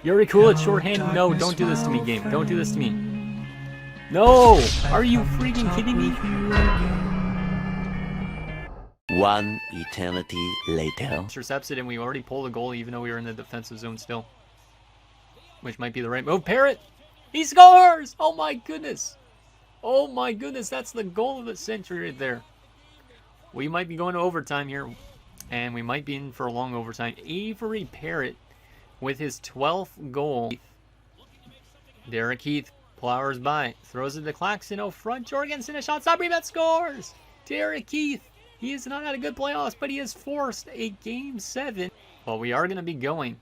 Yuri Kulich, shorthanded. No, don't do this to me, game. Don't do this to me. No! Are you freaking kidding me? One eternity later. Intercepts it, and we already pulled a goal even though we were in the defensive zone still. Which might be the right move. Parrott! He scores! Oh my goodness! Oh my goodness, that's the goal of the century right there. We might be going to overtime here, and we might be in for a long overtime. Avery Parrott with his 12th goal. Derek Heath powers by, throws it to Claxton. Oh, front Jorgensen, a shot stop, rebound, scores! Derek Heath, he has not had a good playoffs, but he has forced a Game 7. Well, we are going to be going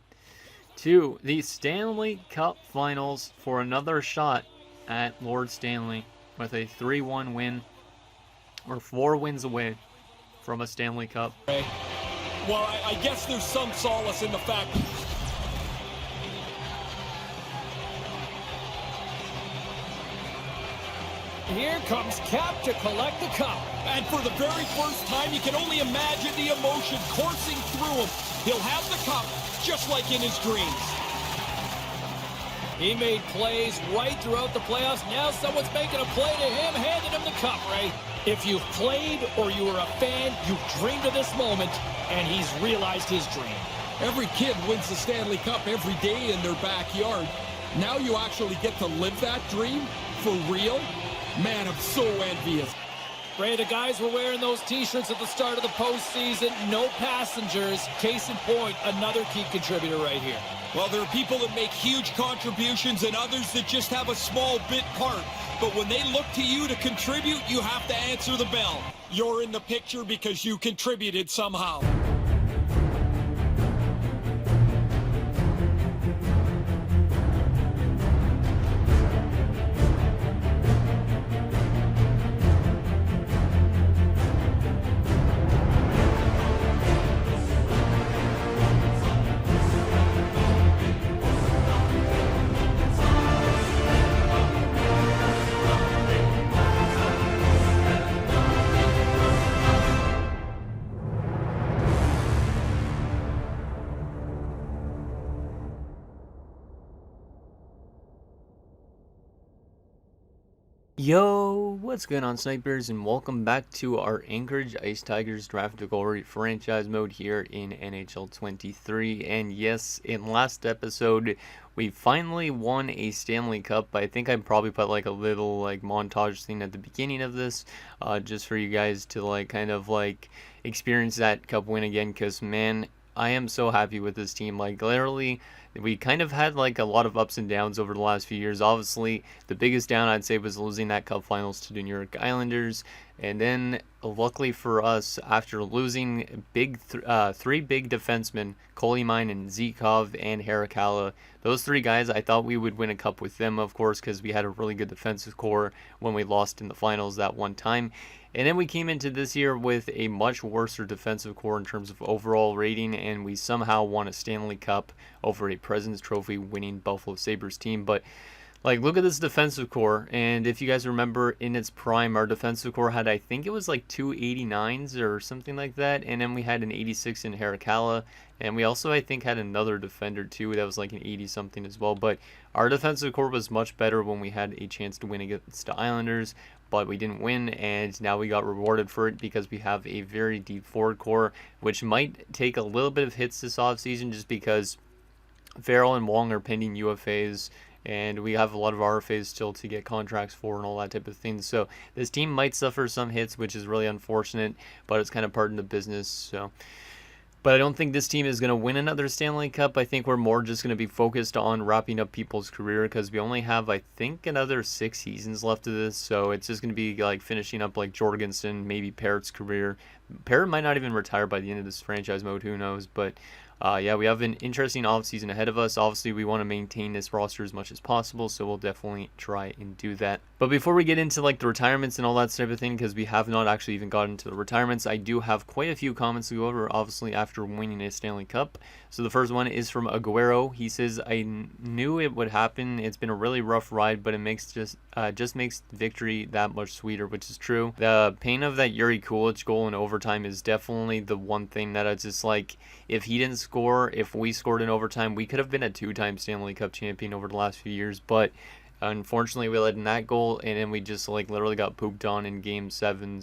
to the Stanley Cup Finals for another shot at Lord Stanley with a 3-1 win. We're 4 wins away from a Stanley Cup. Well, I guess there's some solace in the fact. Here comes Cap to collect the cup. And for the very first time, you can only imagine the emotion coursing through him. He'll have the cup just like in his dreams. He made plays right throughout the playoffs. Now someone's making a play to him, handing him the cup, Ray. If you've played or you were a fan, you've dreamed of this moment, and he's realized his dream. Every kid wins the Stanley Cup every day in their backyard. Now you actually get to live that dream for real. Man, I'm so envious. Ray, the guys were wearing those T-shirts at the start of the postseason. No passengers. Case in point, another key contributor right here. Well, there are people that make huge contributions and others that just have a small bit part. But when they look to you to contribute, you have to answer the bell. You're in the picture because you contributed somehow. Yo, what's going on, snipers, and welcome back to our Anchorage Ice Tigers Draft to Glory franchise mode here in NHL 23. And yes, in last episode we finally won a Stanley Cup. I think I probably put like a little like montage thing at the beginning of this just for you guys to like kind of like experience that cup win again, because man, I am so happy with this team. Like literally, we kind of had like a lot of ups and downs over the last few years. Obviously, the biggest down I'd say was losing that Cup Finals to the New York Islanders. And then, luckily for us, after losing three big defensemen, Kolyman and Zikov and Harakala, those three guys, I thought we would win a cup with them, of course, because we had a really good defensive core when we lost in the finals that one time. And then we came into this year with a much worse defensive core in terms of overall rating, and we somehow won a Stanley Cup over a President's Trophy winning Buffalo Sabres team. But like, look at this defensive core, and if you guys remember, in its prime, our defensive core had, I think it was like 289s or something like that, and then we had an 86 in Harakala, and we also, I think, had another defender too that was like an 80-something as well. But our defensive core was much better when we had a chance to win against the Islanders, but we didn't win, and now we got rewarded for it because we have a very deep forward core, which might take a little bit of hits this offseason just because Farrell and Wong are pending UFAs, and we have a lot of RFAs still to get contracts for and all that type of thing. So this team might suffer some hits, which is really unfortunate, but it's kind of part of the business. So, but I don't think this team is going to win another Stanley Cup. I think we're more just going to be focused on wrapping up people's career, because we only have, I think, another 6 seasons left of this. So it's just going to be like finishing up like Jorgensen, maybe Parrott's career. Parrott might not even retire by the end of this franchise mode, who knows. But yeah, we have an interesting offseason ahead of us. Obviously, we want to maintain this roster as much as possible, so we'll definitely try and do that. But before we get into like the retirements and all that type of thing, because we have not actually even gotten to the retirements, I do have quite a few comments to go over, obviously, after winning a Stanley Cup. So the first one is from Aguero. He says, I knew it would happen. It's been a really rough ride, but it makes just makes victory that much sweeter, which is true. The pain of that Yuri Kulich goal in overtime is definitely the one thing that I just like, if he didn't score, if we scored in overtime, we could have been a 2-time Stanley Cup champion over the last few years, but unfortunately we let in that goal, and then we just like literally got pooped on in game 7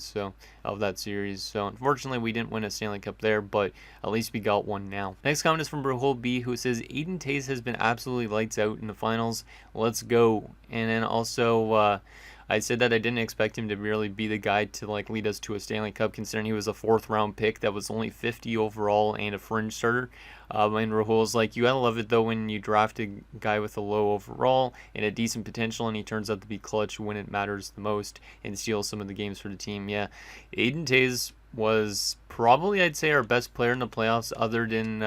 of that series. So unfortunately we didn't win a Stanley Cup there, but at least we got one now. Next comment is from Brahul B, who says Aiden Tays has been absolutely lights out in the finals. Let's go. And then also I said that I didn't expect him to really be the guy to like lead us to a Stanley Cup, considering he was a 4th round pick that was only 50 overall and a fringe starter. And Rahul's like, you gotta love it though when you draft a guy with a low overall and a decent potential, and he turns out to be clutch when it matters the most and steals some of the games for the team. Yeah, Aiden Tays was probably, I'd say, our best player in the playoffs other than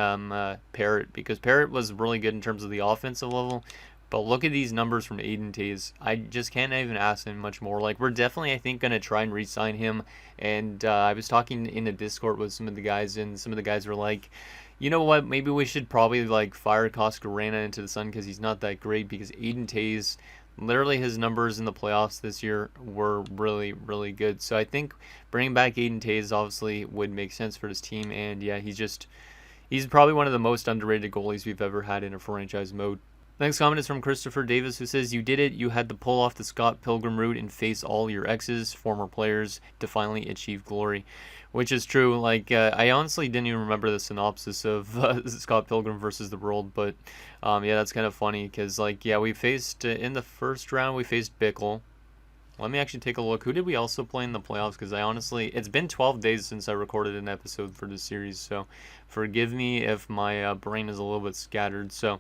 Parrott, because Parrott was really good in terms of the offensive level. But look at these numbers from Aiden Tays. I just can't even ask him much more. Like, we're definitely, I think, going to try and re-sign him. And I was talking in the Discord with some of the guys, and some of the guys were like, you know what, maybe we should probably, like, fire Koskinen into the sun because he's not that great, because Aiden Tays, literally his numbers in the playoffs this year were really, really good. So I think bringing back Aiden Tays obviously would make sense for this team. And, yeah, he's probably one of the most underrated goalies we've ever had in a franchise mode. Next comment is from Christopher Davis, who says, you did it. You had to pull off the Scott Pilgrim route and face all your exes, former players, to finally achieve glory. Which is true. Like, I honestly didn't even remember the synopsis of Scott Pilgrim versus the World, but yeah, that's kind of funny because, like, yeah, we faced, in the first round, we faced Bickle. Let me actually take a look. Who did we also play in the playoffs? Because I honestly, it's been 12 days since I recorded an episode for this series, so forgive me if my brain is a little bit scattered. So,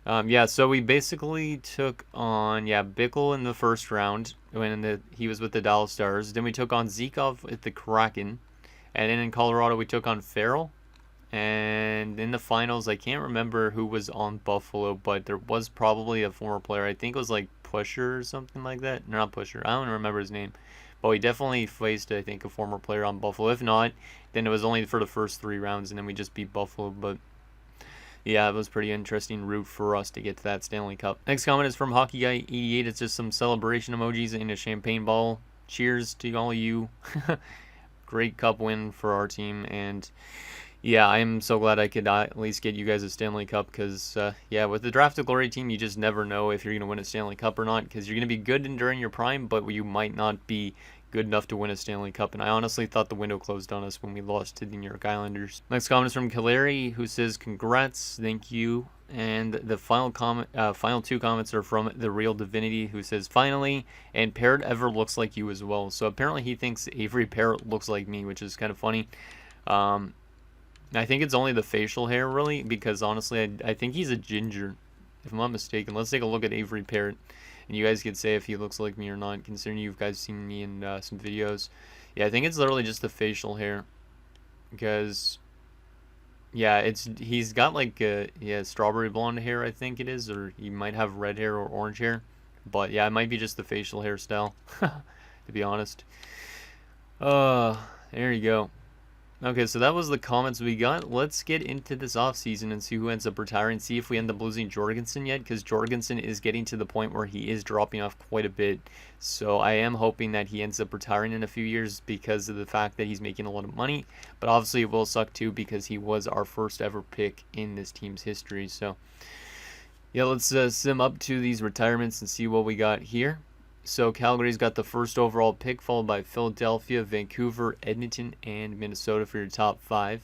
yeah, so we basically took on, Bickle in the first round when he was with the Dallas Stars. Then we took on Zikov at the Kraken. And then in Colorado, we took on Farrell. And in the finals, I can't remember who was on Buffalo, but there was probably a former player. I think it was like Pusher or something like that. No, not Pusher. I don't remember his name. But we definitely faced, I think, a former player on Buffalo. If not, then it was only for the first 3 rounds, and then we just beat Buffalo. But yeah, it was pretty interesting route for us to get to that Stanley Cup. Next comment is from Hockey Guy 88. It's just some celebration emojis and a champagne bottle. Cheers to all you. Great cup win for our team, and yeah, I'm so glad I could at least get you guys a Stanley Cup, because yeah, with the Draft to Glory team, you just never know if you're going to win a Stanley Cup or not, because you're going to be good during your prime, but you might not be good enough to win a Stanley Cup, and I honestly thought the window closed on us when we lost to the New York Islanders. Next comment is from Kaleri, who says, congrats, thank you. And the final 2 comments are from The Real Divinity, who says, finally, and Parrott ever looks like you as well. So apparently he thinks Avery Parrott looks like me, which is kind of funny. I think it's only the facial hair, really, because honestly, I think he's a ginger, if I'm not mistaken. Let's take a look at Avery Parrott, and you guys can say if he looks like me or not, considering you guys seen me in some videos. Yeah, I think it's literally just the facial hair, because yeah, he's got like strawberry blonde hair, I think it is, or he might have red hair or orange hair. But yeah, it might be just the facial hairstyle, to be honest. There you go. Okay, so that was the comments we got. Let's get into this offseason and see who ends up retiring. See if we end up losing Jorgensen yet, because Jorgensen is getting to the point where he is dropping off quite a bit. So I am hoping that he ends up retiring in a few years because of the fact that he's making a lot of money. But obviously it will suck too, because he was our first ever pick in this team's history. So yeah, let's sim up to these retirements and see what we got here. So Calgary's got the first overall pick, followed by Philadelphia, Vancouver, Edmonton, and Minnesota for your top 5.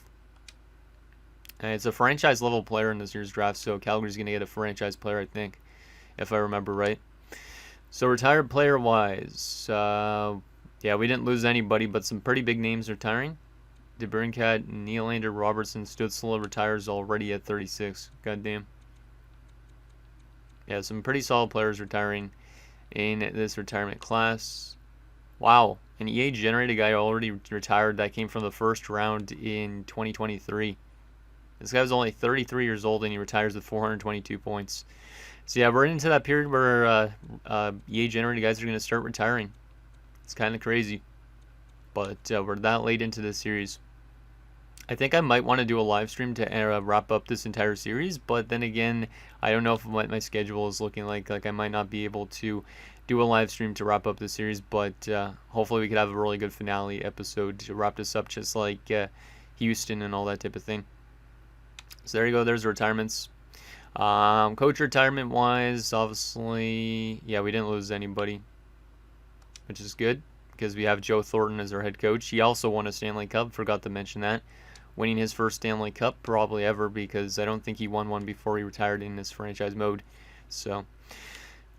And it's a franchise level player in this year's draft, so Calgary's going to get a franchise player, I think, if I remember right. So retired player wise, yeah, we didn't lose anybody, but some pretty big names retiring. DeBrincat, Nylander, Robertson, Stützle retires already at 36. Goddamn. Yeah, some pretty solid players retiring in this retirement class. Wow, an EA generated guy already retired that came from the first round in 2023. This guy was only 33 years old and he retires with 422 points. So yeah, we're into that period where EA generated guys are going to start retiring. It's kind of crazy, but we're that late into this series. I think I might want to do a live stream to wrap up this entire series, but then again, I don't know what my schedule is looking like. Like, I might not be able to do a live stream to wrap up the series, but hopefully we could have a really good finale episode to wrap this up, just like Houston and all that type of thing. So there you go. There's retirements. Coach retirement wise, obviously, yeah, we didn't lose anybody, which is good because we have Joe Thornton as our head coach. He also won a Stanley Cup. Forgot to mention that. Winning his first Stanley Cup probably ever, because I don't think he won one before he retired in this franchise mode. So,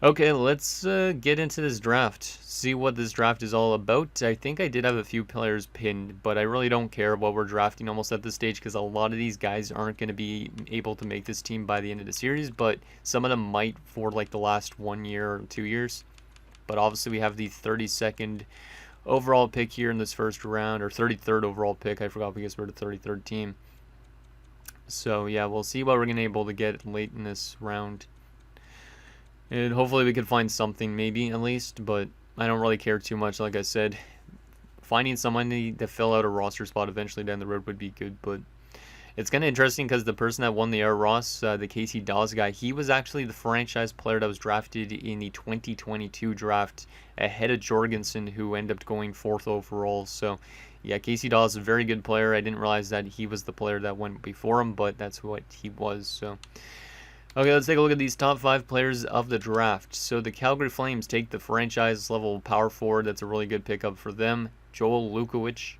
okay, let's get into this draft. See what this draft is all about. I think I did have a few players pinned, but I really don't care what we're drafting almost at this stage, because a lot of these guys aren't going to be able to make this team by the end of the series, but some of them might for like the last 1 year or 2 years. But obviously we have the 32nd overall pick here in this first round, or 33rd overall pick. I forgot because we're the 33rd team. So yeah, we'll see what we're going to be able to get late in this round. And hopefully we can find something, maybe at least, but I don't really care too much. Like I said, finding somebody to fill out a roster spot eventually down the road would be good, but it's kind of interesting because the person that won the Air Ross, the Casey Dawes guy, he was actually the franchise player that was drafted in the 2022 draft ahead of Jorgensen, who ended up going 4th overall. So, yeah, Casey Dawes is a very good player. I didn't realize that he was the player that went before him, but that's what he was. So, okay, let's take a look at these top 5 players of the draft. So, the Calgary Flames take the franchise level power forward. That's a really good pickup for them. Joel Lukowicz.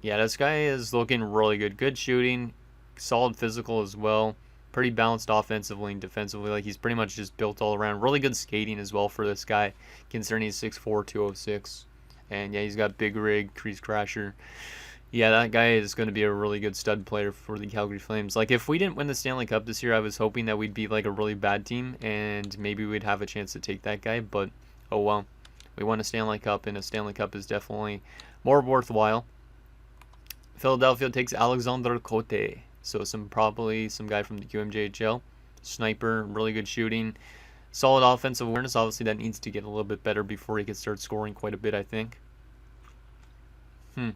Yeah, this guy is looking really good. Good shooting, solid physical as well. Pretty balanced offensively and defensively. Like, he's pretty much just built all around. Really good skating as well for this guy, considering he's 6'4", 206. And yeah, he's got big rig, crease crasher. Yeah, that guy is going to be a really good stud player for the Calgary Flames. Like, if we didn't win the Stanley Cup this year, I was hoping that we'd be like a really bad team and maybe we'd have a chance to take that guy. But, oh well. We won a Stanley Cup, and a Stanley Cup is definitely more worthwhile. Philadelphia takes Alexander Cote. So probably some guy from the QMJHL. Sniper, really good shooting. Solid offensive awareness. Obviously, that needs to get a little bit better before he can start scoring quite a bit, I think. Yeah,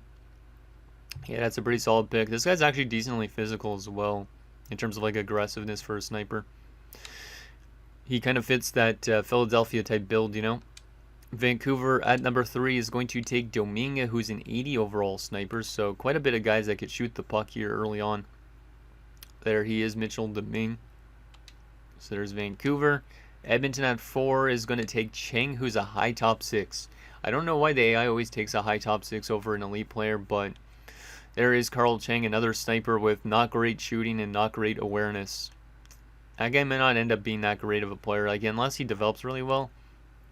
that's a pretty solid pick. This guy's actually decently physical as well, in terms of like aggressiveness for a sniper. He kind of fits that Philadelphia type build, you know. Vancouver at number 3 is going to take Domingue, who's an 80 overall sniper. So quite a bit of guys that could shoot the puck here early on. There he is, Mitchell Domingue. So there's Vancouver. Edmonton at 4 is going to take Cheng, who's a high top 6. I don't know why the AI always takes a high top 6 over an elite player, but there is Carl Cheng, another sniper with not great shooting and not great awareness. That guy may not end up being that great of a player, like, unless he develops really well.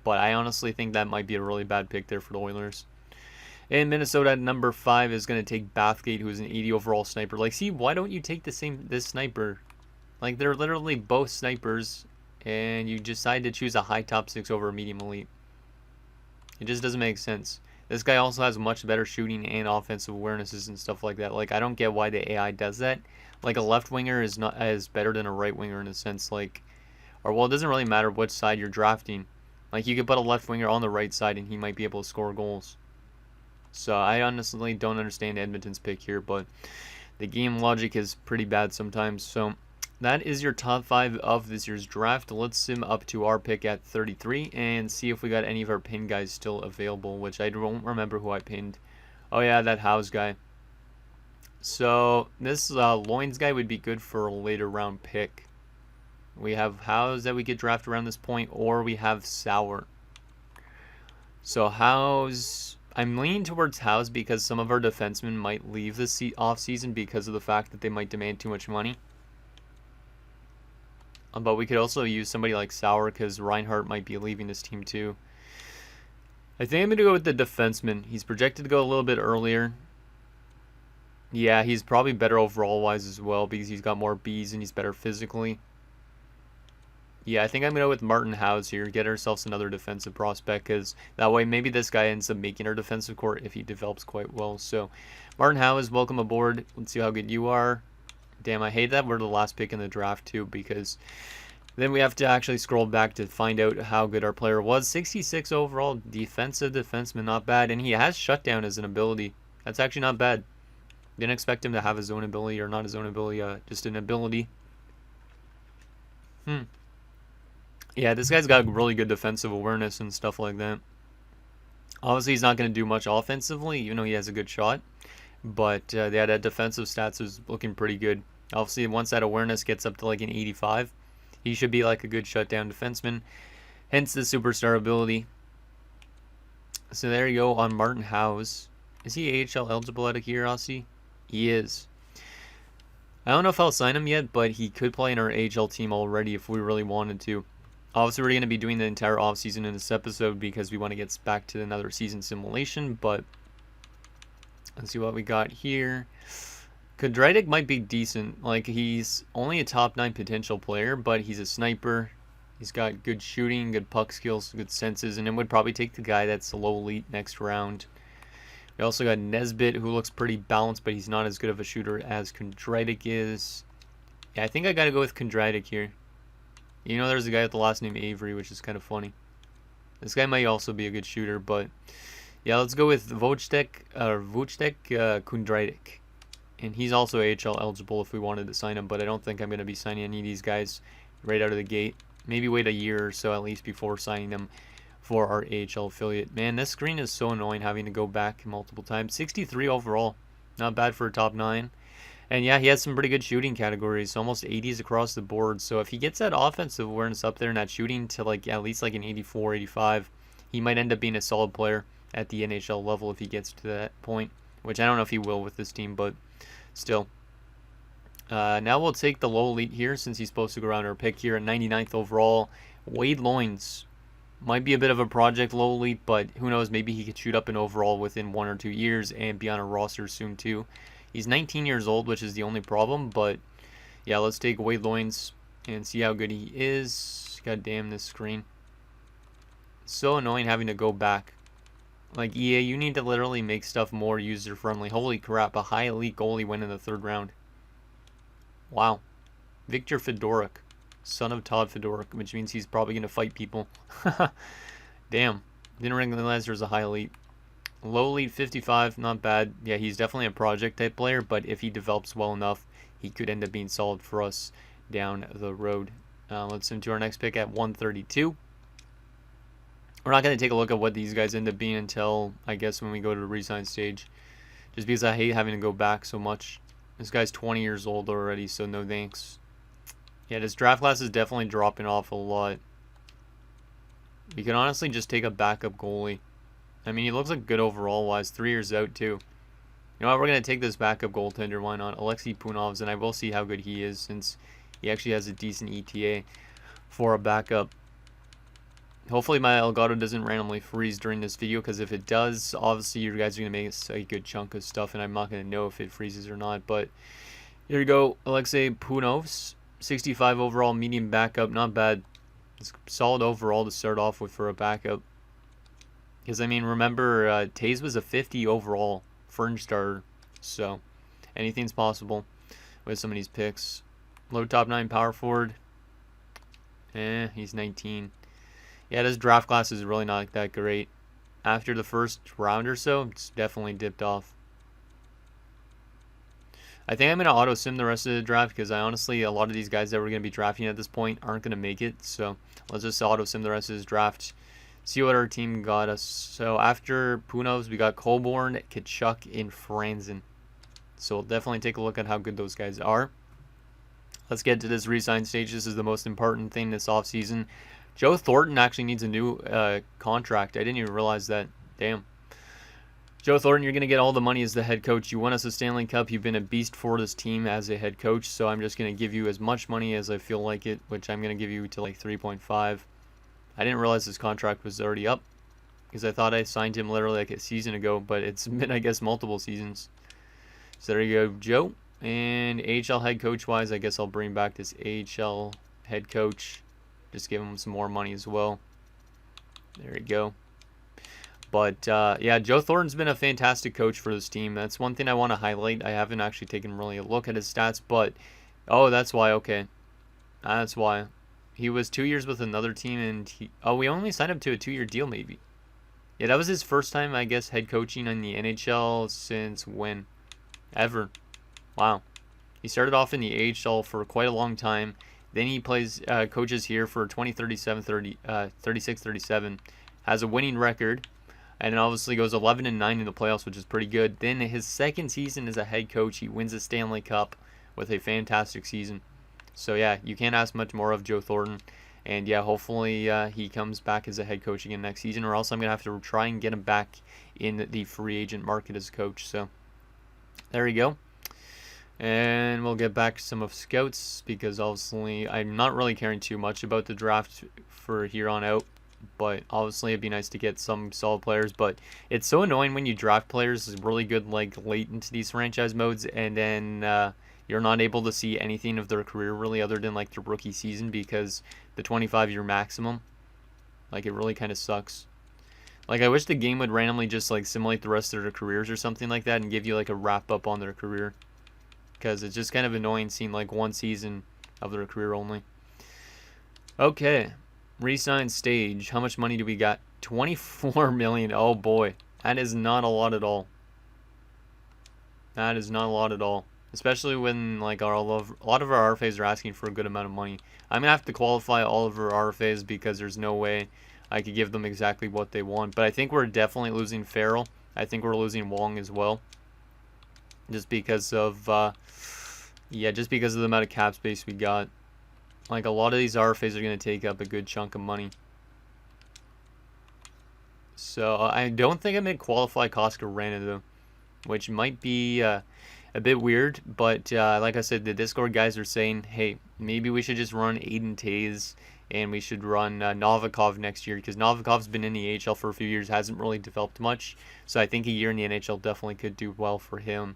But I honestly think that might be a really bad pick there for the Oilers. And Minnesota at number 5 is going to take Bathgate, who is an 80 overall sniper. Like, see, why don't you take this sniper? Like, they're literally both snipers, and you decide to choose a high top 6 over a medium elite. It just doesn't make sense. This guy also has much better shooting and offensive awarenesses and stuff like that. Like, I don't get why the AI does that. Like, a left winger is not as better than a right winger in a sense. Like, or, well, it doesn't really matter which side you're drafting. Like, you could put a left winger on the right side and he might be able to score goals. So I honestly don't understand Edmonton's pick here, but the game logic is pretty bad sometimes. So that is your top 5 of this year's draft. Let's sim up to our pick at 33 and see if we got any of our pinned guys still available, which I don't remember who I pinned. Oh yeah, that House guy. So this Loins guy would be good for a later round pick. We have House that we could draft around this point, or we have Sauer. So House, I'm leaning towards House because some of our defensemen might leave this offseason because of the fact that they might demand too much money. But we could also use somebody like Sauer because Reinhardt might be leaving this team too. I think I'm going to go with the defenseman. He's projected to go a little bit earlier. Yeah, he's probably better overall-wise as well because he's got more Bs and he's better physically. Yeah, I think I'm going to go with Martin House here. Get ourselves another defensive prospect because that way maybe this guy ends up making our defensive core if he develops quite well. So, Martin House, welcome aboard. Let's see how good you are. Damn, I hate that we're the last pick in the draft too because then we have to actually scroll back to find out how good our player was. 66 overall, defensive defenseman, not bad. And he has shutdown as an ability. That's actually not bad. Didn't expect him to have his own ability, or not his own ability, just an ability. Yeah, this guy's got really good defensive awareness and stuff like that. Obviously, he's not going to do much offensively, even though he has a good shot. But yeah, that defensive stats is looking pretty good. Obviously, once that awareness gets up to like an 85, he should be like a good shutdown defenseman. Hence the superstar ability. So there you go on Martin House. Is he AHL eligible out of curiosity? He is. I don't know if I'll sign him yet, but he could play in our AHL team already if we really wanted to. Obviously, we're going to be doing the entire offseason in this episode because we want to get back to another season simulation, but let's see what we got here. Kondratyk might be decent. Like, he's only a top 9 potential player, but he's a sniper. He's got good shooting, good puck skills, good senses, and it would probably take the guy that's a low elite next round. We also got Nesbitt, who looks pretty balanced, but he's not as good of a shooter as Kondratyk is. Yeah, I think I got to go with Kondratyk here. You know, there's a guy with the last name Avery, which is kind of funny. This guy might also be a good shooter, but yeah, let's go with Vojtech Kondratyk. And he's also AHL eligible if we wanted to sign him, but I don't think I'm going to be signing any of these guys right out of the gate. Maybe wait a year or so at least before signing them for our AHL affiliate. Man, this screen is so annoying having to go back multiple times. 63 overall. Not bad for a top 9. And yeah, he has some pretty good shooting categories. Almost 80s across the board. So if he gets that offensive awareness up there and that shooting to like at least like an 84, 85, he might end up being a solid player at the NHL level if he gets to that point. Which I don't know if he will with this team, but still. Now we'll take the low elite here since he's supposed to go around our pick here at 99th overall. Wade Loynes. Might be a bit of a project low elite, but who knows, maybe he could shoot up an overall within 1 or 2 years and be on a roster soon too. He's 19 years old, which is the only problem, but yeah, let's take Wade Loynes and see how good he is. God damn this screen. So annoying having to go back. Like, EA, you need to literally make stuff more user-friendly. Holy crap, a high elite goalie went in the 3rd round. Wow. Victor Fedoruk. Son of Todd Fedoruk, which means he's probably going to fight people. Damn. Didn't realize there was a high elite. Low elite 55, not bad. Yeah, he's definitely a project type player, but if he develops well enough, he could end up being solid for us down the road. Let's move to our next pick at 132. We're not going to take a look at what these guys end up being until, I guess, when we go to the resign stage. Just because I hate having to go back so much. This guy's 20 years old already, so no thanks. Yeah, this draft class is definitely dropping off a lot. We could honestly just take a backup goalie. I mean, he looks like good overall wise. 3 years out too. You know what? We're going to take this backup goaltender. Why not? Alexei Punovs, and I will see how good he is since he actually has a decent ETA for a backup. Hopefully my Elgato doesn't randomly freeze during this video, because if it does, obviously you guys are going to make a good chunk of stuff, and I'm not going to know if it freezes or not. But here you go. Alexei Punovs. 65 overall, medium backup, not bad. It's solid overall to start off with for a backup. Because, I mean, remember, Taze was a 50 overall fringe starter. So, anything's possible with some of these picks. Low top 9 power forward. He's 19. Yeah, this draft class is really not that great. After the first round or so, it's definitely dipped off. I think I'm going to auto-sim the rest of the draft because I honestly, a lot of these guys that we're going to be drafting at this point aren't going to make it. So let's just auto-sim the rest of this draft. See what our team got us. So after Punovs, we got Colborn, Kachuk, and Franzen. So we'll definitely take a look at how good those guys are. Let's get to this re-sign stage. This is the most important thing this offseason. Joe Thornton actually needs a new contract. I didn't even realize that. Damn. Joe Thornton, you're going to get all the money as the head coach. You won us a Stanley Cup. You've been a beast for this team as a head coach. So I'm just going to give you as much money as I feel like it, which I'm going to give you to like 3.5. I didn't realize his contract was already up because I thought I signed him literally like a season ago, but it's been, I guess, multiple seasons. So there you go, Joe. And AHL head coach wise, I guess I'll bring back this AHL head coach. Just give him some more money as well. There you go. But, yeah, Joe Thornton's been a fantastic coach for this team. That's one thing I want to highlight. I haven't actually taken really a look at his stats, but... Oh, that's why. Okay. That's why. He was 2 years with another team, and he... Oh, we only signed him to a 2-year deal, maybe. Yeah, that was his first time, I guess, head coaching in the NHL since when? Ever. Wow. He started off in the AHL for quite a long time. Then he coaches here for 36-37. Has a winning record. And obviously goes 11-9 in the playoffs, which is pretty good. Then his second season as a head coach, he wins a Stanley Cup with a fantastic season. So yeah, you can't ask much more of Joe Thornton. And yeah, hopefully he comes back as a head coach again next season, or else I'm going to have to try and get him back in the free agent market as a coach. So there you go. And we'll get back to some of scouts, because obviously I'm not really caring too much about the draft for here on out. But obviously it'd be nice to get some solid players. But it's so annoying when you draft players really good like late into these franchise modes, and then you're not able to see anything of their career really other than like the rookie season, because the 25-year maximum, like, it really kind of sucks. Like, I wish the game would randomly just like simulate the rest of their careers or something like that and give you like a wrap up on their career, because it's just kind of annoying seeing like one season of their career only. Okay, re-sign stage. How much money do we got? 24 million. Oh boy, that is not a lot at all. That is not a lot at all, especially when like a lot of our RFAs are asking for a good amount of money. I'm gonna have to qualify all of our RFAs, because there's no way I could give them exactly what they want. But I think we're definitely losing Farrell. I think we're losing Wong as well, just because of just because of the amount of cap space we got. Like, a lot of these RFAs are going to take up a good chunk of money. So I don't think I'm going to qualify Koskinen though, which might be a bit weird. But like I said, the Discord guys are saying, hey, maybe we should just run Aiden Tays, and we should run Novikov next year, because Novikov's been in the AHL for a few years, hasn't really developed much. So I think a year in the NHL definitely could do well for him.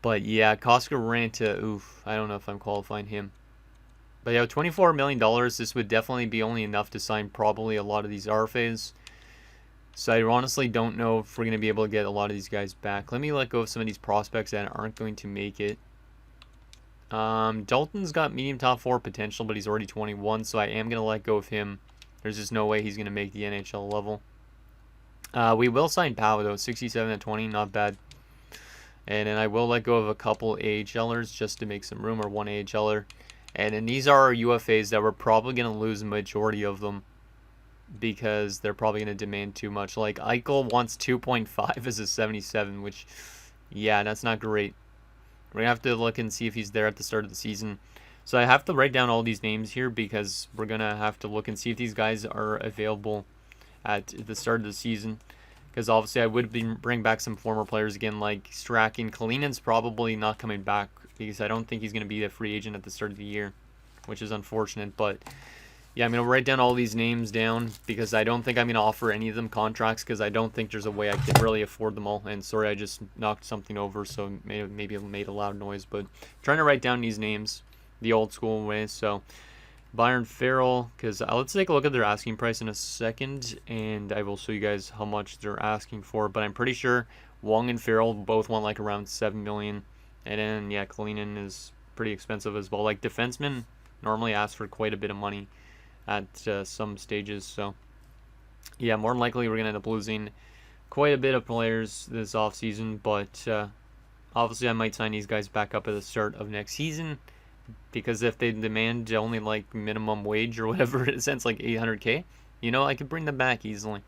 But yeah, Koskinen, oof, I don't know if I'm qualifying him. But yeah, $24 million, this would definitely be only enough to sign probably a lot of these RFAs. So I honestly don't know if we're going to be able to get a lot of these guys back. Let me let go of some of these prospects that aren't going to make it. Dalton's got medium top 4 potential, but he's already 21, so I am going to let go of him. There's just no way he's going to make the NHL level. We will sign Powell, though. 67 at 20, not bad. And then I will let go of a couple AHLers just to make some room, or one AHLer. And then these are our UFAs that we're probably going to lose the majority of them, because they're probably going to demand too much. Like, Eichel wants 2.5 as a 77, which, yeah, that's not great. We're going to have to look and see if he's there at the start of the season. So I have to write down all these names here, because we're going to have to look and see if these guys are available at the start of the season. Because obviously I would bring back some former players again, like Strachan. Kalinen's probably not coming back, because I don't think he's going to be a free agent at the start of the year, which is unfortunate. But yeah, I'm going to write down all these names down, because I don't think I'm going to offer any of them contracts, because I don't think there's a way I can really afford them all. And sorry, I just knocked something over, so maybe it made a loud noise. But I'm trying to write down these names the old school way. So Byron Farrell, because let's take a look at their asking price in a second, and I will show you guys how much they're asking for. But I'm pretty sure Wong and Farrell both want like around $7 million. And then, yeah, Kalinin is pretty expensive as well. Like, defensemen normally ask for quite a bit of money at some stages. So, yeah, more than likely we're going to end up losing quite a bit of players this offseason. But obviously I might sign these guys back up at the start of next season, because if they demand only like minimum wage or whatever it is, like $800K, you know, I could bring them back easily.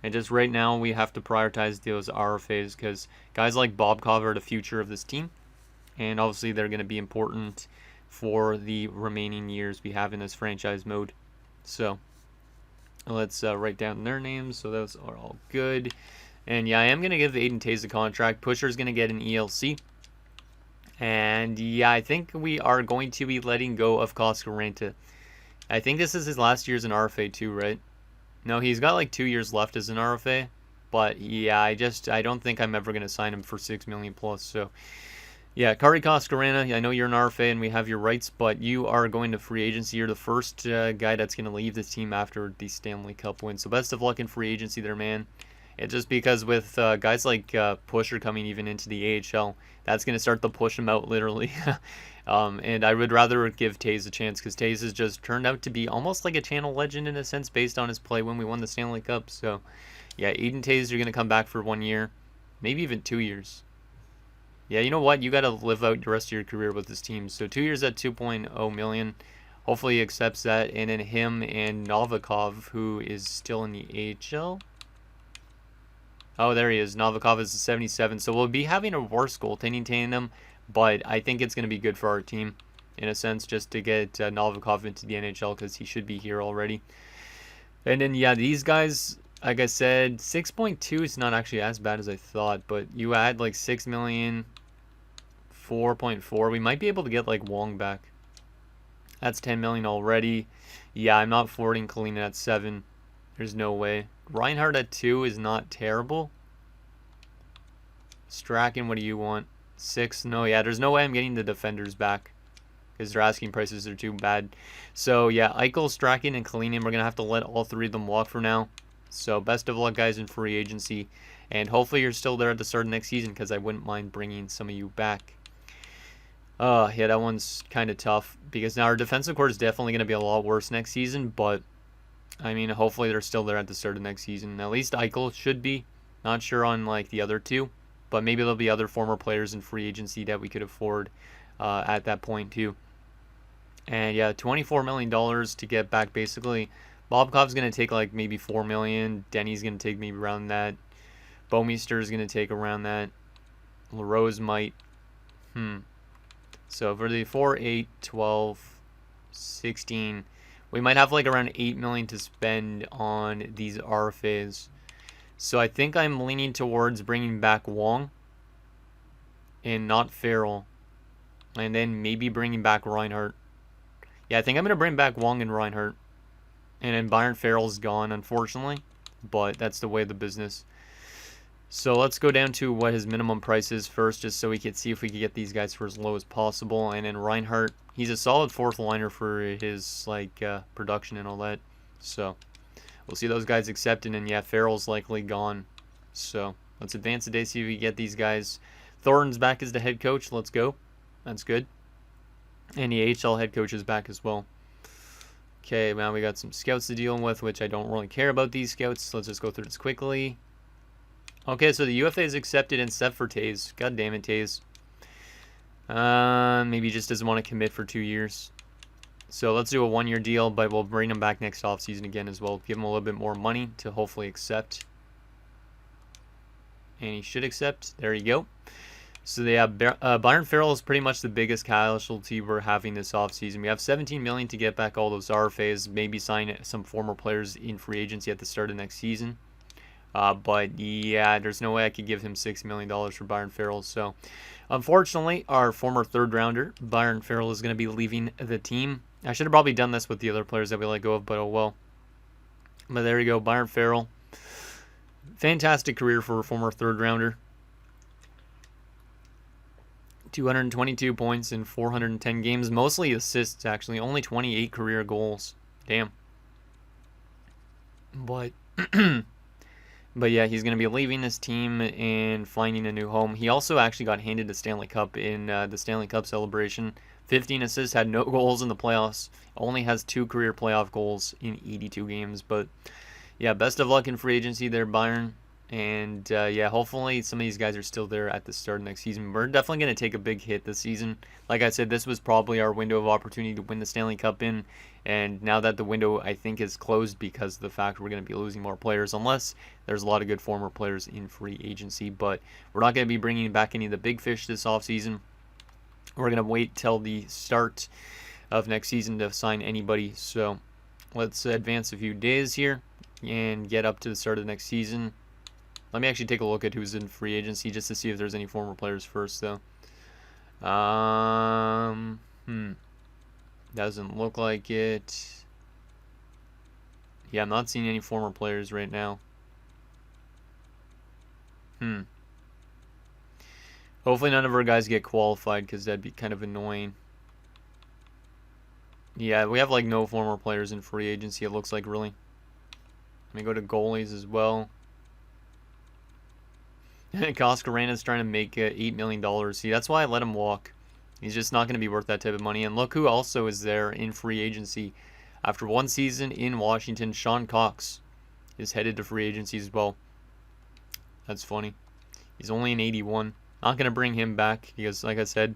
And just right now, we have to prioritize those RFAs, because guys like Bobkov are the future of this team. And obviously, they're going to be important for the remaining years we have in this franchise mode. So, let's write down their names. So, those are all good. And yeah, I am going to give Aiden Tays a contract. Pusher's going to get an ELC. And yeah, I think we are going to be letting go of Koskinen. I think this is his last year as an RFA too, right? No, he's got like 2 years left as an RFA, but yeah, I don't think I'm ever going to sign him for $6 million plus. So yeah, Kari Koskinen, I know you're an RFA and we have your rights, but you are going to free agency. You're the first guy that's going to leave this team after the Stanley Cup win. So best of luck in free agency there, man. It's just because with guys like Pusher coming even into the AHL, that's going to start to push him out literally. And I would rather give Tays a chance, because Tays has just turned out to be almost like a channel legend in a sense, based on his play when we won the Stanley Cup. So yeah, Aiden Tays, you're going to come back for 1 year, maybe even 2 years. Yeah, you know what? You got to live out the rest of your career with this team. So 2 years at $2.0 million. Hopefully he accepts that. And then him and Novikov, who is still in the AHL. Oh, there he is. Novikov is a 77. So we'll be having a worse goaltending tandem, but I think it's going to be good for our team in a sense, just to get Novikov into the NHL because he should be here already. And then, yeah, these guys, like I said, 6.2 is not actually as bad as I thought, but you add like 6 million, 4.4, we might be able to get like Wong back. That's 10 million already. Yeah, I'm not forwarding Kalina at 7. There's no way. Reinhardt at 2 is not terrible. Strachan, what do you want? 6? No, yeah, there's no way I'm getting the defenders back because their asking prices are too bad. So, yeah, Eichel, Strachan, and Kalinin, we're going to have to let all 3 of them walk for now. So, best of luck, guys, in free agency. And hopefully you're still there at the start of next season because I wouldn't mind bringing some of you back. Yeah, that one's kind of tough because now our defensive core is definitely going to be a lot worse next season. But, I mean, hopefully they're still there at the start of next season. At least Eichel should be. Not sure on, like, the other 2. But maybe there'll be other former players in free agency that we could afford at that point, too. And yeah, $24 million to get back basically. Bobkov's going to take like maybe $4 million. Denny's going to take maybe around that. Bouwmeester's going to take around that. LaRose might. So for the 4, 8, 12, 16, we might have like around $8 million to spend on these RFAs. So I think I'm leaning towards bringing back Wong and not Farrell. And then maybe bringing back Reinhardt. Yeah, I think I'm going to bring back Wong and Reinhardt. And then Byron Farrell's gone, unfortunately. But that's the way of the business. So let's go down to what his minimum price is first, just so we can see if we can get these guys for as low as possible. And then Reinhardt, he's a solid 4th liner for his production and all that. So we'll see those guys accepted. And yeah, Farrell's likely gone. So let's advance the day, see if we get these guys. Thornton's back as the head coach. Let's go. That's good. And the AHL head coach is back as well. Okay, now we got some scouts to deal with, which I don't really care about these scouts. So let's just go through this quickly. Okay, so the UFA is accepted and set for Taze. God damn it, Taze. Maybe he just doesn't want to commit for 2 years. So let's do a 1-year deal, but we'll bring him back next offseason again as well. Give him a little bit more money to hopefully accept. And he should accept. There you go. So yeah, Byron Farrell is pretty much the biggest casualty we're having this offseason. We have $17 million to get back all those RFAs, maybe sign some former players in free agency at the start of next season. But yeah, there's no way I could give him $6 million for Byron Farrell. So unfortunately, our former 3rd rounder, Byron Farrell, is going to be leaving the team. I should have probably done this with the other players that we let go of, but oh well. But there you go, Byron Farrell. Fantastic career for a former 3rd rounder. 222 points in 410 games, mostly assists actually, only 28 career goals. Damn. But but yeah, he's going to be leaving this team and finding a new home. He also actually got handed the Stanley Cup in the Stanley Cup celebration. 15 assists, had no goals in the playoffs. Only has 2 career playoff goals in 82 games. But yeah, best of luck in free agency there, Byron. And yeah, hopefully some of these guys are still there at the start of next season. We're definitely going to take a big hit this season. Like I said, this was probably our window of opportunity to win the Stanley Cup in. And now that the window, I think, is closed because of the fact we're going to be losing more players. Unless there's a lot of good former players in free agency. But we're not going to be bringing back any of the big fish this offseason. We're going to wait till the start of next season to sign anybody. So let's advance a few days here and get up to the start of the next season. Let me actually take a look at who's in free agency just to see if there's any former players first, though. Doesn't look like it. Yeah, I'm not seeing any former players right now. Hopefully none of our guys get qualified because that'd be kind of annoying. Yeah, we have like no former players in free agency, it looks like, really. Let me go to goalies as well. Koskaraina's trying to make $8 million. See, that's why I let him walk. He's just not going to be worth that type of money. And look who also is there in free agency. After 1 season in Washington, Sean Cox is headed to free agency as well. That's funny. He's only an 81. Not going to bring him back because, like I said,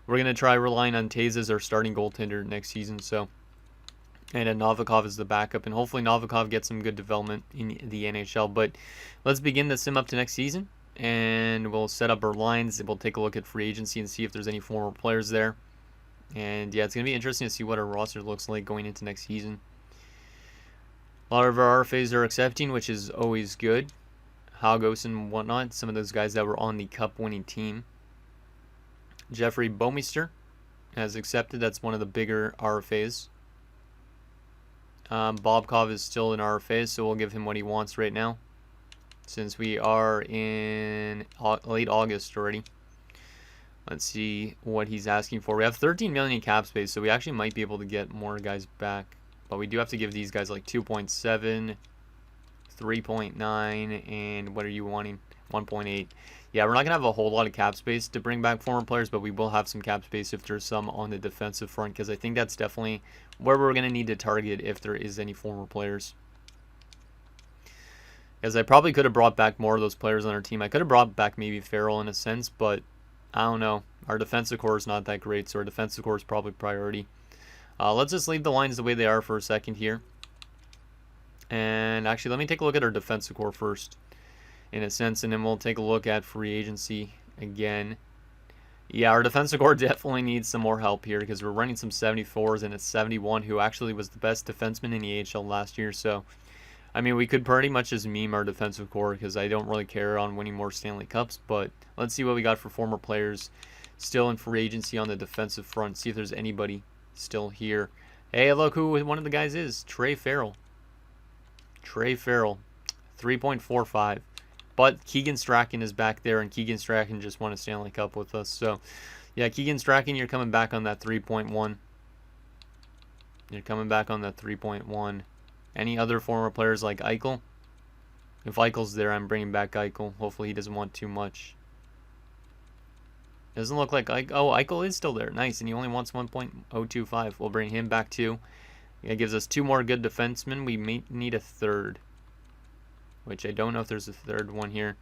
we're going to try relying on Taze as our starting goaltender next season. So, and then Novikov is the backup. And hopefully Novikov gets some good development in the NHL. But let's begin the sim up to next season. And we'll set up our lines. We'll take a look at free agency and see if there's any former players there. And yeah, it's going to be interesting to see what our roster looks like going into next season. A lot of our RFAs are accepting, which is always good. Hagos and whatnot, some of those guys that were on the cup-winning team. Jeffrey Bomeister has accepted. That's one of the bigger RFAs. Bobkov is still an RFA, so we'll give him what he wants right now, since we are in late August already. Let's see what he's asking for. We have 13 million in cap space, so we actually might be able to get more guys back. But we do have to give these guys like 2.7, 3.9, and what are you wanting? 1.8. Yeah, we're not going to have a whole lot of cap space to bring back former players, but we will have some cap space if there's some on the defensive front, because I think that's definitely where we're going to need to target if there is any former players. Because I probably could have brought back more of those players on our team. I could have brought back maybe Farrell in a sense, but I don't know. Our defensive core is not that great, so our defensive core is probably priority. Let's just leave the lines the way they are for a second here. And actually, let me take a look at our defensive core first, in a sense, and then we'll take a look at free agency again. Yeah, our defensive core definitely needs some more help here, because we're running some 74s and a 71, who actually was the best defenseman in the AHL last year. So, I mean, we could pretty much just meme our defensive core, because I don't really care on winning more Stanley Cups. But let's see what we got for former players still in free agency on the defensive front. See if there's anybody still here. Hey, look who one of the guys is. Trey Farrell. Trey Farrell. 3.45. But Keegan Strachan is back there, and Keegan Strachan just won a Stanley Cup with us. So, yeah, Keegan Strachan, you're coming back on that 3.1. You're coming back on that 3.1. Any other former players like Eichel? If Eichel's there, I'm bringing back Eichel. Hopefully he doesn't want too much. Doesn't look like Eichel. Oh, Eichel is still there. Nice, and he only wants 1.025. We'll bring him back too. It gives us 2 more good defensemen. We may need a third, which I don't know if there's a third one here.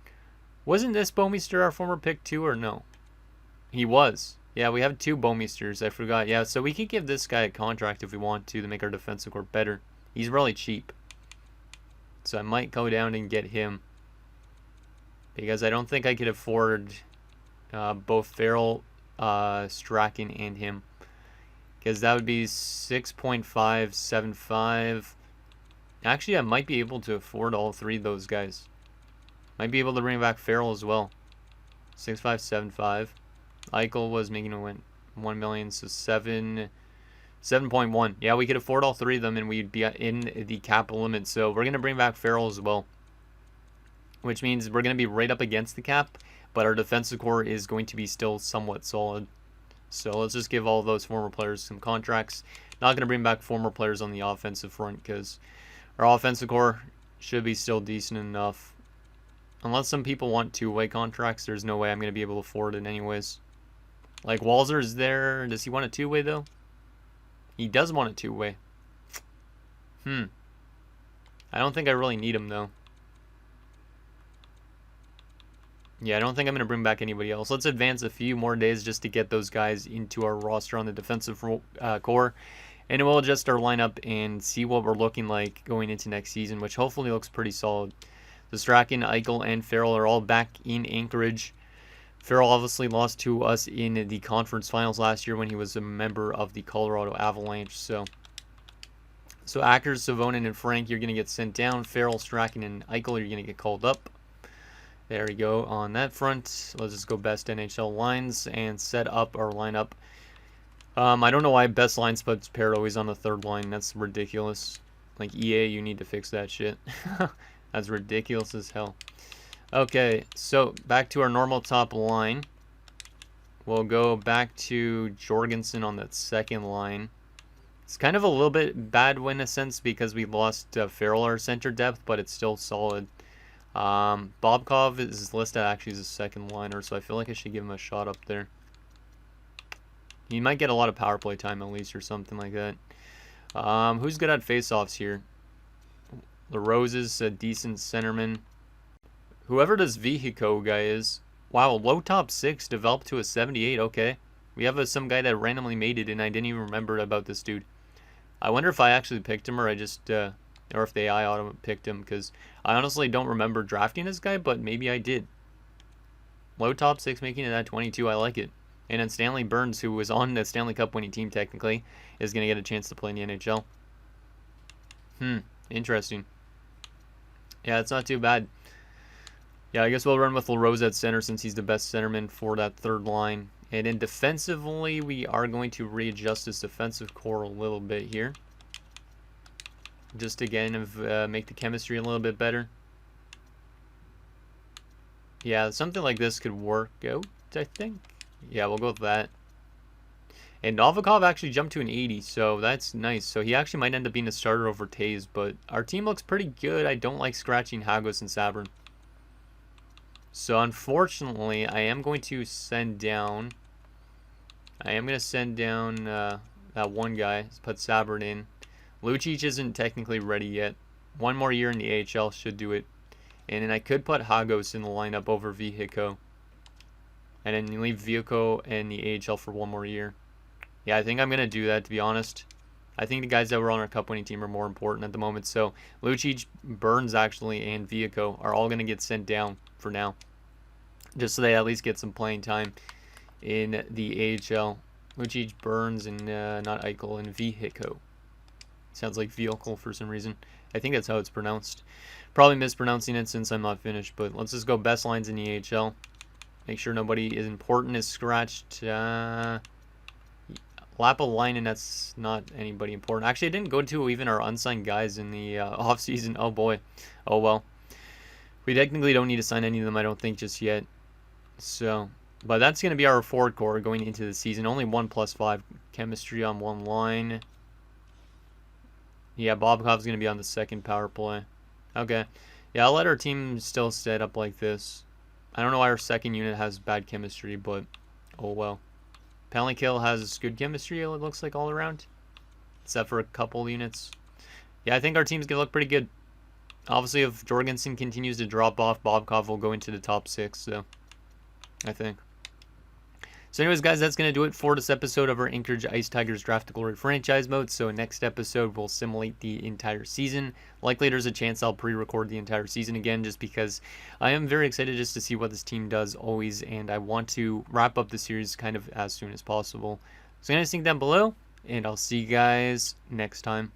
Wasn't this Bomeister our former pick too, or no? He was. Yeah, we have 2 Bomeisters. I forgot. Yeah, so we could give this guy a contract if we want to make our defensive core better. He's really cheap. So I might go down and get him, because I don't think I could afford both Farrell, Strachan, and him. Because that would be 6.575. Actually, I might be able to afford all 3 of those guys. Might be able to bring back Farrell as well. 6.575. Eichel was making a 1 million, so 7.1. Yeah, we could afford all 3 of them, and we'd be in the cap limit. So we're gonna bring back Farrell as well, which means we're gonna be right up against the cap, but our defensive core is going to be still somewhat solid. So let's just give all those former players some contracts. Not going to bring back former players on the offensive front, because our offensive core should be still decent enough. Unless some people want 2-way contracts, there's no way I'm going to be able to afford it anyways. Like Walzer is there. Does he want a 2-way though? He does want a 2-way. I don't think I really need him though. Yeah, I don't think I'm going to bring back anybody else. Let's advance a few more days just to get those guys into our roster on the defensive core. And we'll adjust our lineup and see what we're looking like going into next season, which hopefully looks pretty solid. The Strachan, Eichel, and Farrell are all back in Anchorage. Farrell obviously lost to us in the conference finals last year when he was a member of the Colorado Avalanche. So Ackers, Savonin, and Frank, you're going to get sent down. Farrell, Strachan, and Eichel, you're going to get called up. There we go on that front. Let's just go best NHL lines and set up our lineup. I don't know why best line splits paired always on the 3rd line. That's ridiculous. Like EA, you need to fix that shit. That's ridiculous as hell. Okay, so back to our normal top line. We'll go back to Jorgensen on that 2nd line. It's kind of a little bit bad in a sense because we lost Farrell, our center depth, but it's still solid. Bobkov is listed actually as a 2nd liner, so I feel like I should give him a shot up there. He might get a lot of power play time at least or something like that. Who's good at faceoffs here? LaRose is a decent centerman. Whoever this Vehico guy is. Wow, low top 6 developed to a 78. Okay. We have some guy that randomly made it, and I didn't even remember about this dude. I wonder if I actually picked him or I just... or if the AI auto picked him, because I honestly don't remember drafting this guy, but maybe I did. Low top 6, making it at 22. I like it. And then Stanley Burns, who was on the Stanley Cup winning team technically, is going to get a chance to play in the NHL. Interesting. Yeah, it's not too bad. Yeah, I guess we'll run with LaRose at center since he's the best centerman for that third line. And then defensively, we are going to readjust this defensive core a little bit here. Just again, make the chemistry a little bit better. Yeah, something like this could work out, I think. Yeah, we'll go with that. And Novikov actually jumped to an 80, so that's nice. So he actually might end up being a starter over Taves, but our team looks pretty good. I don't like scratching Hagos and Sabrin. So unfortunately, I am going to send down... that one guy. Let's put Sabrin in. Lucic isn't technically ready yet. One more year in the AHL should do it. And then I could put Hagos in the lineup over Vihico. And then you leave Vihico in the AHL for one more year. Yeah, I think I'm going to do that, to be honest. I think the guys that were on our cup winning team are more important at the moment. So Lucic, Burns actually, and Vihico are all going to get sent down for now. Just so they at least get some playing time in the AHL. Lucic, Burns, and not Eichel, and Vihico. Sounds like vehicle for some reason. I think that's how it's pronounced. Probably mispronouncing it since I'm not finished, but let's just go best lines in the AHL. Make sure nobody is important is scratched. Lapalainen, that's not anybody important. Actually, I didn't go to even our unsigned guys in the offseason. Oh boy. Oh well. We technically don't need to sign any of them, I don't think, just yet. So, but that's going to be our forward core going into the season. Only 1+5 chemistry on one line. Yeah, Bobkov's going to be on the second power play. Okay. Yeah, I'll let our team still set up like this. I don't know why our second unit has bad chemistry, but oh well. Penalty kill has good chemistry, it looks like, all around. Except for a couple units. Yeah, I think our team's going to look pretty good. Obviously, if Jorgensen continues to drop off, Bobkov will go into the top 6, so I think. So anyways, guys, that's going to do it for this episode of our Anchorage Ice Tigers Draft to Glory franchise mode. So next episode, we'll simulate the entire season. Likely there's a chance I'll pre-record the entire season again just because I am very excited just to see what this team does always, and I want to wrap up the series kind of as soon as possible. So I'm going to link down below, and I'll see you guys next time.